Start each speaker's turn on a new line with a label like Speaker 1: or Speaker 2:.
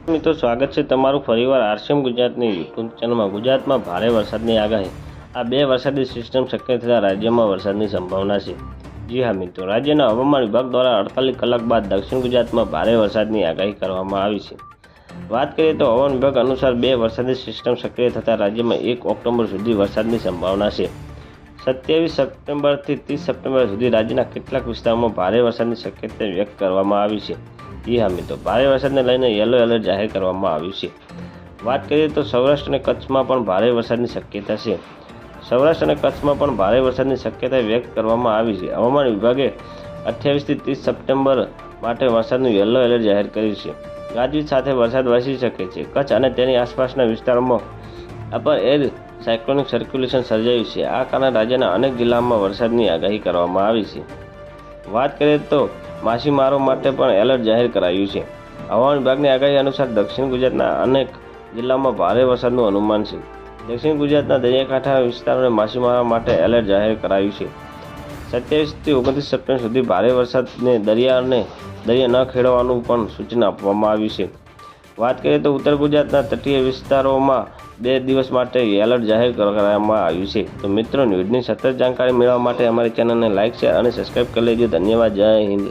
Speaker 1: મિત્રો સ્વાગત છે તમારું ફરીવાર આરસીએમ ગુજરાતની યુટ્યુબ ચેનલમાં। ગુજરાતમાં ભારે વરસાદની આગાહી। આ બે વરસાદી સિસ્ટમ સક્રિય થતાં રાજ્યમાં વરસાદની સંભાવના છે। જી હા મિત્રો, રાજ્યના હવામાન વિભાગ દ્વારા 48 કલાક બાદ દક્ષિણ ગુજરાતમાં ભારે વરસાદની આગાહી કરવામાં આવી છે। વાત કરીએ તો હવામાન વિભાગ અનુસાર બે વરસાદી સિસ્ટમ સક્રિય થતાં રાજ્યમાં 1 ઓક્ટોબર સુધી વરસાદની સંભાવના છે। 27 સપ્ટેમ્બરથી 30 સપ્ટેમ્બર સુધી રાજ્યના કેટલાક વિસ્તારોમાં ભારે વરસાદની શક્યતા વ્યક્ત કરવામાં આવી છે। જી હા મિત્રો, ભારે વરસાદને લઈને યલો એલર્ટ જાહેર કરવામાં આવ્યું છે। વાત કરીએ તો સૌરાષ્ટ્ર અને કચ્છમાં પણ ભારે વરસાદની શક્યતા છે। સૌરાષ્ટ્ર અને કચ્છમાં પણ ભારે વરસાદની શક્યતા વ્યક્ત કરવામાં આવી છે। હવામાન વિભાગે 28 થી 30 સપ્ટેમ્બર માટે વરસાદનું યલો એલર્ટ જાહેર કર્યું છે। ગાજવીજ સાથે વરસાદ વરસી શકે છે। કચ્છ અને તેની આસપાસના વિસ્તારોમાં અપર એર સાયક્લોનિક સર્ક્યુલેશન સર્જાયું છે। આ કારણે રાજ્યના અનેક જિલ્લાઓમાં વરસાદની આગાહી કરવામાં આવી છે। વાત કરીએ તો માછીમારો માટે પણ એલર્ટ જાહેર કરાયું છે। હવામાન વિભાગની આગાહી અનુસાર દક્ષિણ ગુજરાતના અનેક જિલ્લાઓમાં ભારે વરસાદનું અનુમાન છે। દક્ષિણ ગુજરાતના દરિયાકાંઠા વિસ્તારોને માછીમારો માટે એલર્ટ જાહેર કરાયું છે। 27 થી 29 સપ્ટેમ્બર સુધી ભારે વરસાદને દરિયા ન ખેડવાનું પણ સૂચના આપવામાં આવી છે। વાત કરીએ તો ઉત્તર ગુજરાતના તટીય વિસ્તારોમાં 2 દિવસ માટે એલર્ટ જાહેર કરવામાં આવ્યું છે। તો મિત્રો, ન્યૂઝની સતત જાણકારી મેળવવા માટે અમારી ચેનલને લાઇક, શેર અને સબસ્ક્રાઇબ કરી લેજો। ધન્યવાદ। જય હિન્દ।